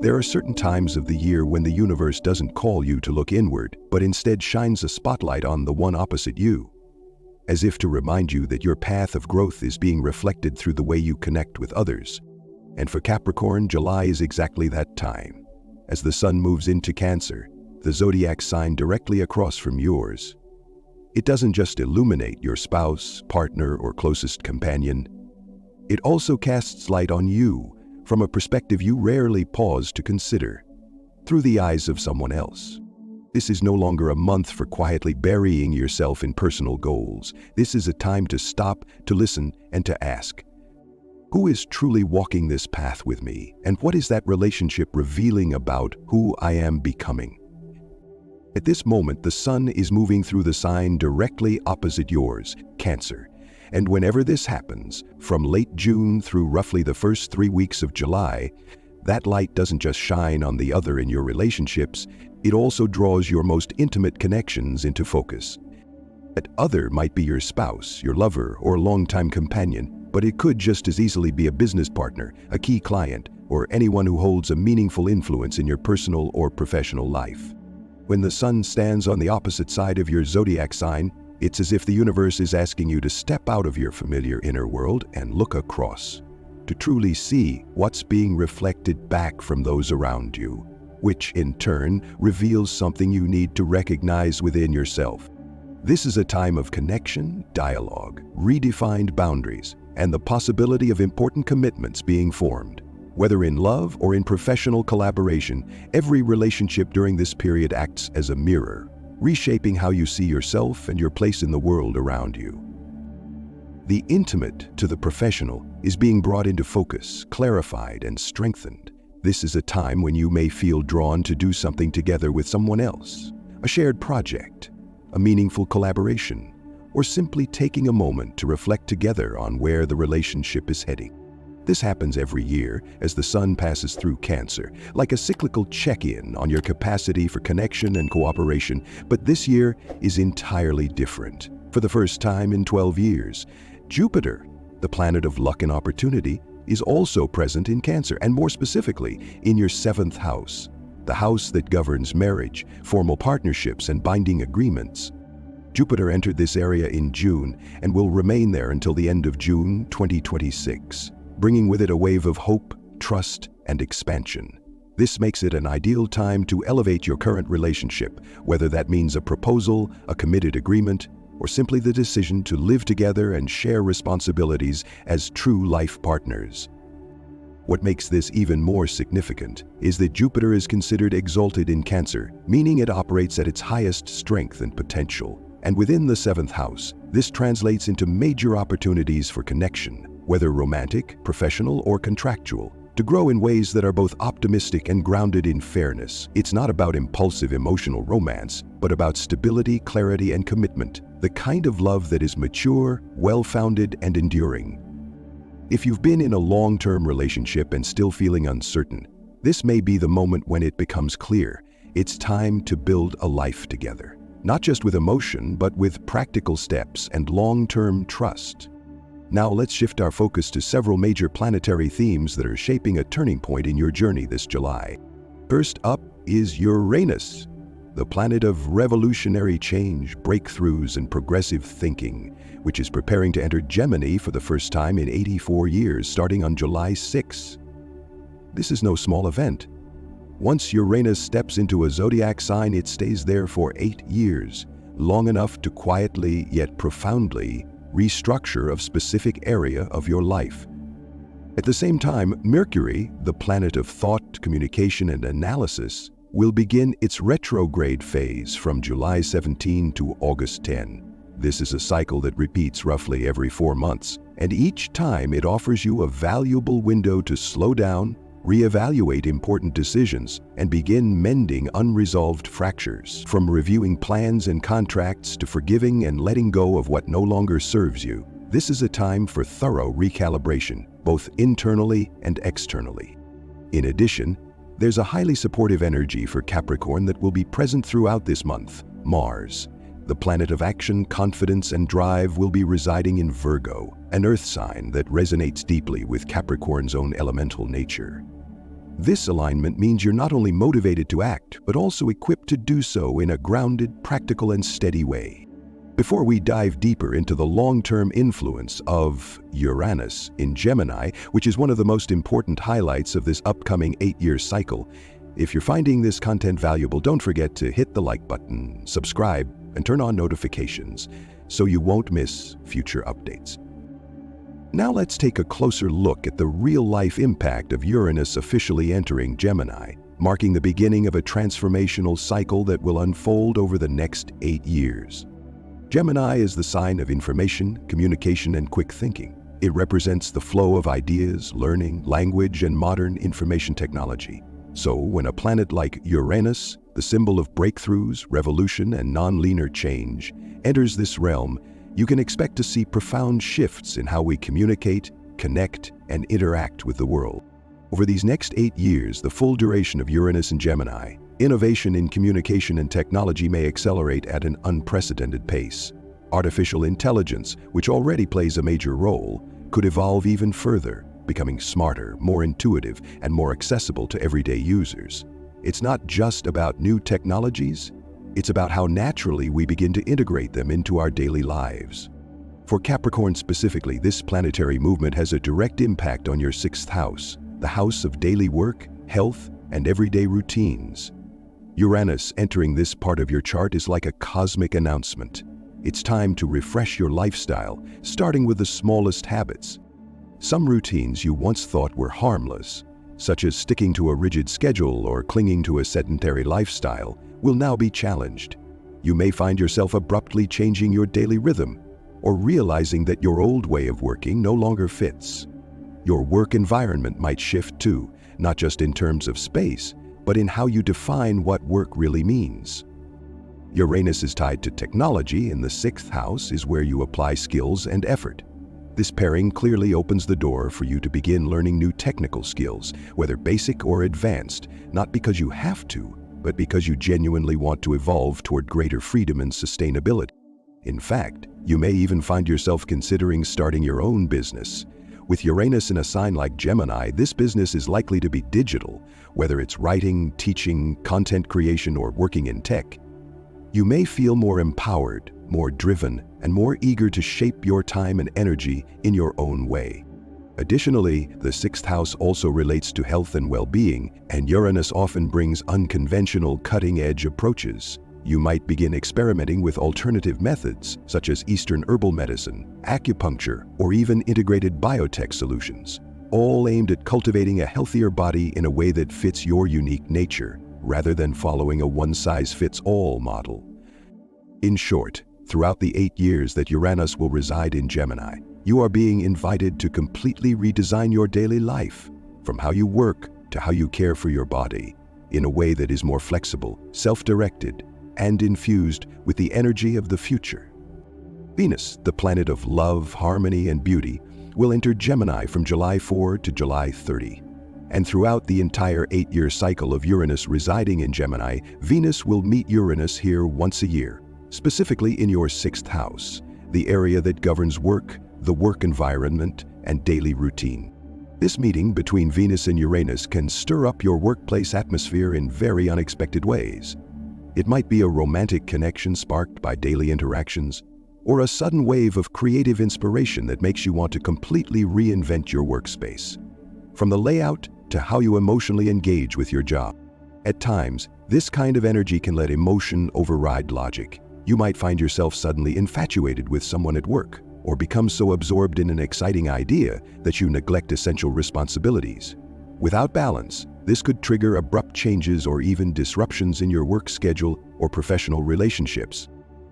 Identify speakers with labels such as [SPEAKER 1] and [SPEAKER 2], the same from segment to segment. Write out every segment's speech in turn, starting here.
[SPEAKER 1] There are certain times of the year when the universe doesn't call you to look inward, but instead shines a spotlight on the one opposite you, as if to remind you that your path of growth is being reflected through the way you connect with others. And for Capricorn, July is exactly that time. As the sun moves into Cancer, the zodiac sign directly across from yours, it doesn't just illuminate your spouse, partner, or closest companion. It also casts light on you from a perspective you rarely pause to consider, through the eyes of someone else. This is no longer a month for quietly burying yourself in personal goals. This is a time to stop, to listen, and to ask, who is truly walking this path with me? And what is that relationship revealing about who I am becoming? At this moment, the sun is moving through the sign directly opposite yours, Cancer. And whenever this happens, from late June through roughly the first 3 weeks of July, that light doesn't just shine on the other in your relationships, it also draws your most intimate connections into focus. That other might be your spouse, your lover, or longtime companion, but it could just as easily be a business partner, a key client, or anyone who holds a meaningful influence in your personal or professional life. When the sun stands on the opposite side of your zodiac sign, it's as if the universe is asking you to step out of your familiar inner world and look across, to truly see what's being reflected back from those around you, which in turn reveals something you need to recognize within yourself. This is a time of connection, dialogue, redefined boundaries, and the possibility of important commitments being formed. Whether in love or in professional collaboration, every relationship during this period acts as a mirror, reshaping how you see yourself and your place in the world around you. The intimate to the professional is being brought into focus, clarified, and strengthened. This is a time when you may feel drawn to do something together with someone else, a shared project, a meaningful collaboration, or simply taking a moment to reflect together on where the relationship is heading. This happens every year as the sun passes through Cancer, like a cyclical check-in on your capacity for connection and cooperation, but this year is entirely different. For the first time in 12 years, Jupiter, the planet of luck and opportunity, is also present in Cancer, and more specifically, in your 7th house, the house that governs marriage, formal partnerships, and binding agreements. Jupiter entered this area in June and will remain there until the end of June 2026. Bringing with it a wave of hope, trust, and expansion. This makes it an ideal time to elevate your current relationship, whether that means a proposal, a committed agreement, or simply the decision to live together and share responsibilities as true life partners. What makes this even more significant is that Jupiter is considered exalted in Cancer, meaning it operates at its highest strength and potential. And within the 7th house, this translates into major opportunities for connection, whether romantic, professional, or contractual, to grow in ways that are both optimistic and grounded in fairness. It's not about impulsive emotional romance, but about stability, clarity, and commitment, the kind of love that is mature, well-founded, and enduring. If you've been in a long-term relationship and still feeling uncertain, this may be the moment when it becomes clear it's time to build a life together, not just with emotion, but with practical steps and long-term trust. Now let's shift our focus to several major planetary themes that are shaping a turning point in your journey this July. First up is Uranus, the planet of revolutionary change, breakthroughs, and progressive thinking, which is preparing to enter Gemini for the first time in 84 years, starting on July 6. This is no small event. Once Uranus steps into a zodiac sign, it stays there for 8 years, long enough to quietly yet profoundly restructure a specific area of your life. At the same time, Mercury, the planet of thought, communication, and analysis, will begin its retrograde phase from July 17 to August 10. This is a cycle that repeats roughly every 4 months, and each time it offers you a valuable window to slow down, reevaluate important decisions, and begin mending unresolved fractures. From reviewing plans and contracts to forgiving and letting go of what no longer serves you, this is a time for thorough recalibration, both internally and externally. In addition, there's a highly supportive energy for Capricorn that will be present throughout this month. Mars, the planet of action, confidence, and drive, will be residing in Virgo, an earth sign that resonates deeply with Capricorn's own elemental nature. This alignment means you're not only motivated to act, but also equipped to do so in a grounded, practical, and steady way. Before we dive deeper into the long-term influence of Uranus in Gemini, which is one of the most important highlights of this upcoming 8-year cycle, if you're finding this content valuable, don't forget to hit the like button, subscribe, and turn on notifications so you won't miss future updates. Now let's take a closer look at the real-life impact of Uranus officially entering Gemini, marking the beginning of a transformational cycle that will unfold over the next 8 years. Gemini is the sign of information, communication, and quick thinking. It represents the flow of ideas, learning, language, and modern information technology. So, when a planet like Uranus, the symbol of breakthroughs, revolution, and non-linear change, enters this realm, you can expect to see profound shifts in how we communicate, connect, and interact with the world. Over these next 8 years, the full duration of Uranus in Gemini, innovation in communication and technology may accelerate at an unprecedented pace. Artificial intelligence, which already plays a major role, could evolve even further, becoming smarter, more intuitive, and more accessible to everyday users. It's not just about new technologies, it's about how naturally we begin to integrate them into our daily lives. For Capricorn specifically, this planetary movement has a direct impact on your 6th house, the house of daily work, health, and everyday routines. Uranus entering this part of your chart is like a cosmic announcement. It's time to refresh your lifestyle, starting with the smallest habits. Some routines you once thought were harmless, such as sticking to a rigid schedule or clinging to a sedentary lifestyle, will now be challenged. You may find yourself abruptly changing your daily rhythm, or realizing that your old way of working no longer fits. Your work environment might shift too, not just in terms of space, but in how you define what work really means. Uranus is tied to technology, and the 6th house is where you apply skills and effort. This pairing clearly opens the door for you to begin learning new technical skills, whether basic or advanced, not because you have to, but because you genuinely want to evolve toward greater freedom and sustainability. In fact, you may even find yourself considering starting your own business. With Uranus in a sign like Gemini, this business is likely to be digital, whether it's writing, teaching, content creation, or working in tech. You may feel more empowered, more driven, and more eager to shape your time and energy in your own way. Additionally, the 6th house also relates to health and well-being, and Uranus often brings unconventional, cutting-edge approaches. You might begin experimenting with alternative methods, such as Eastern herbal medicine, acupuncture, or even integrated biotech solutions, all aimed at cultivating a healthier body in a way that fits your unique nature, rather than following a one-size-fits-all model. In short, throughout the 8 years that Uranus will reside in Gemini, you are being invited to completely redesign your daily life, from how you work to how you care for your body, in a way that is more flexible, self-directed, and infused with the energy of the future. Venus, the planet of love, harmony, and beauty, will enter Gemini from July 4 to July 30. And throughout the entire 8-year cycle of Uranus residing in Gemini, Venus will meet Uranus here once a year, specifically in your 6th house, the area that governs work, the work environment, and daily routine. This meeting between Venus and Uranus can stir up your workplace atmosphere in very unexpected ways. It might be a romantic connection sparked by daily interactions, or a sudden wave of creative inspiration that makes you want to completely reinvent your workspace. From the layout to how you emotionally engage with your job. At times, this kind of energy can let emotion override logic. You might find yourself suddenly infatuated with someone at work, or become so absorbed in an exciting idea that you neglect essential responsibilities. Without balance, this could trigger abrupt changes or even disruptions in your work schedule or professional relationships.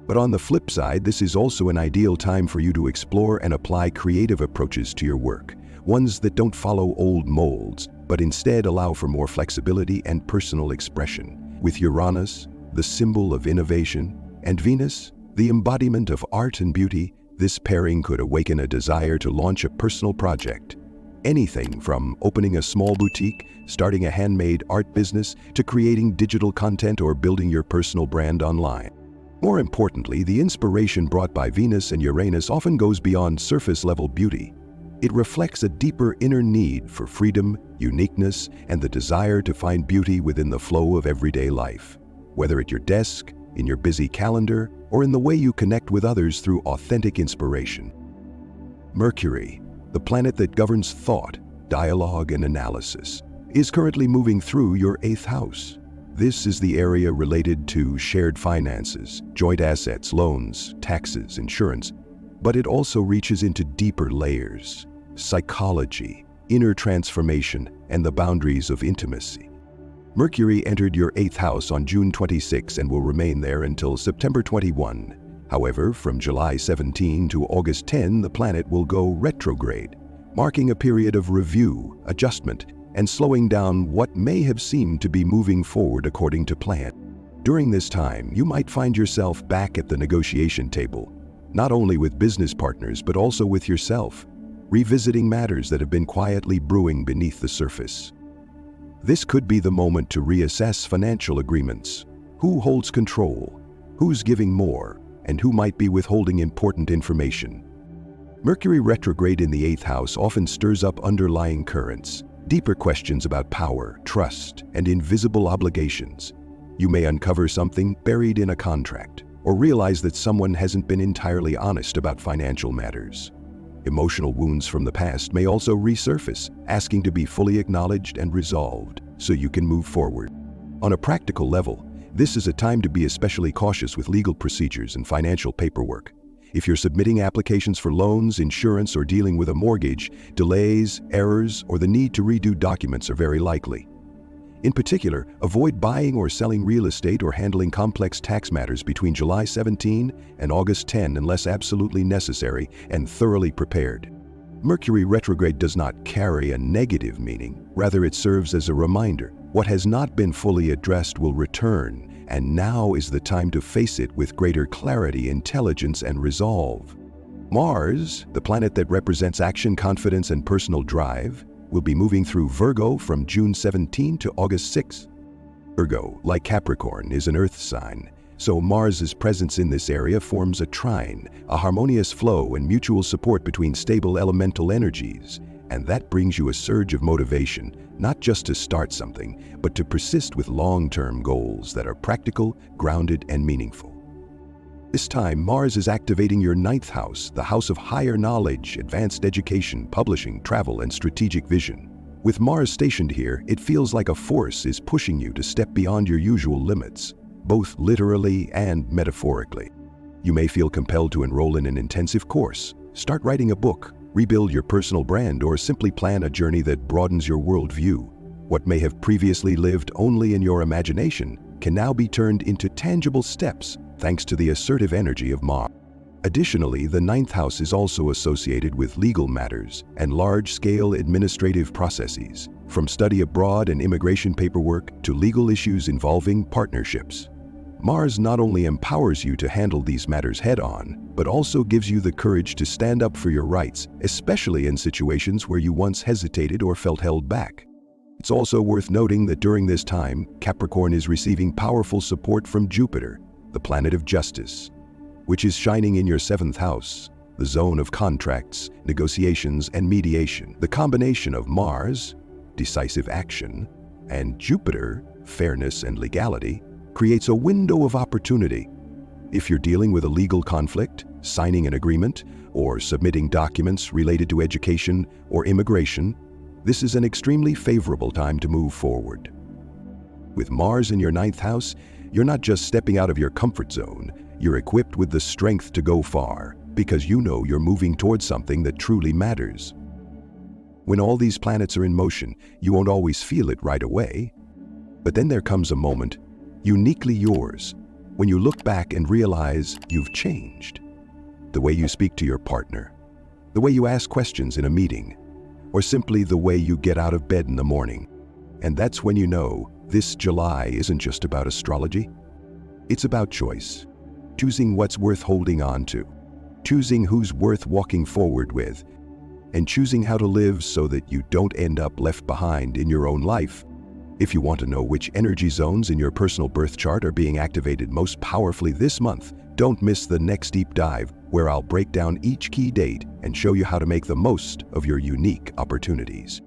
[SPEAKER 1] But on the flip side, this is also an ideal time for you to explore and apply creative approaches to your work, ones that don't follow old molds, but instead allow for more flexibility and personal expression. With Uranus, the symbol of innovation, and Venus, the embodiment of art and beauty, this pairing could awaken a desire to launch a personal project. Anything from opening a small boutique, starting a handmade art business, to creating digital content or building your personal brand online. More importantly, the inspiration brought by Venus and Uranus often goes beyond surface-level beauty. It reflects a deeper inner need for freedom, uniqueness, and the desire to find beauty within the flow of everyday life. Whether at your desk, in your busy calendar, or in the way you connect with others through authentic inspiration. Mercury, the planet that governs thought, dialogue, and analysis, is currently moving through your 8th house. This is the area related to shared finances, joint assets, loans, taxes, insurance, but it also reaches into deeper layers: psychology, inner transformation, and the boundaries of intimacy. Mercury entered your 8th house on June 26 and will remain there until September 21. However, from July 17 to August 10, the planet will go retrograde, marking a period of review, adjustment, and slowing down what may have seemed to be moving forward according to plan. During this time, you might find yourself back at the negotiation table, not only with business partners but also with yourself, revisiting matters that have been quietly brewing beneath the surface. This could be the moment to reassess financial agreements. Who holds control? Who's giving more? And who might be withholding important information? Mercury retrograde in the 8th house often stirs up underlying currents, deeper questions about power, trust, and invisible obligations. You may uncover something buried in a contract, or realize that someone hasn't been entirely honest about financial matters. Emotional wounds from the past may also resurface, asking to be fully acknowledged and resolved so you can move forward. On a practical level, this is a time to be especially cautious with legal procedures and financial paperwork. If you're submitting applications for loans, insurance, or dealing with a mortgage, delays, errors, or the need to redo documents are very likely. In particular, avoid buying or selling real estate or handling complex tax matters between July 17 and August 10 unless absolutely necessary and thoroughly prepared. Mercury retrograde does not carry a negative meaning. Rather, it serves as a reminder. What has not been fully addressed will return, and now is the time to face it with greater clarity, intelligence, and resolve. Mars, the planet that represents action, confidence, and personal drive, will be moving through Virgo from June 17 to August 6. Virgo, like Capricorn, is an earth sign, so Mars's presence in this area forms a trine, a harmonious flow and mutual support between stable elemental energies, and that brings you a surge of motivation, not just to start something, but to persist with long-term goals that are practical, grounded, and meaningful. This time, Mars is activating your 9th house, the house of higher knowledge, advanced education, publishing, travel, and strategic vision. With Mars stationed here, it feels like a force is pushing you to step beyond your usual limits, both literally and metaphorically. You may feel compelled to enroll in an intensive course, start writing a book, rebuild your personal brand, or simply plan a journey that broadens your worldview. What may have previously lived only in your imagination can now be turned into tangible steps thanks to the assertive energy of Mars. Additionally, the 9th house is also associated with legal matters and large-scale administrative processes, from study abroad and immigration paperwork to legal issues involving partnerships. Mars not only empowers you to handle these matters head-on, but also gives you the courage to stand up for your rights, especially in situations where you once hesitated or felt held back. It's also worth noting that during this time, Capricorn is receiving powerful support from Jupiter, the planet of justice, which is shining in your 7th house, the zone of contracts, negotiations, and mediation. The combination of Mars, decisive action, and Jupiter, fairness and legality, creates a window of opportunity. If you're dealing with a legal conflict, signing an agreement, or submitting documents related to education or immigration, this is an extremely favorable time to move forward. With Mars in your 9th house, you're not just stepping out of your comfort zone, you're equipped with the strength to go far, because you know you're moving towards something that truly matters. When all these planets are in motion, you won't always feel it right away. But then there comes a moment, uniquely yours, when you look back and realize you've changed. The way you speak to your partner, the way you ask questions in a meeting, or simply the way you get out of bed in the morning. And that's when you know this July isn't just about astrology. It's about choice, choosing what's worth holding on to, choosing who's worth walking forward with, and choosing how to live so that you don't end up left behind in your own life. If you want to know which energy zones in your personal birth chart are being activated most powerfully this month, Don't miss the next deep dive, where I'll break down each key date and show you how to make the most of your unique opportunities.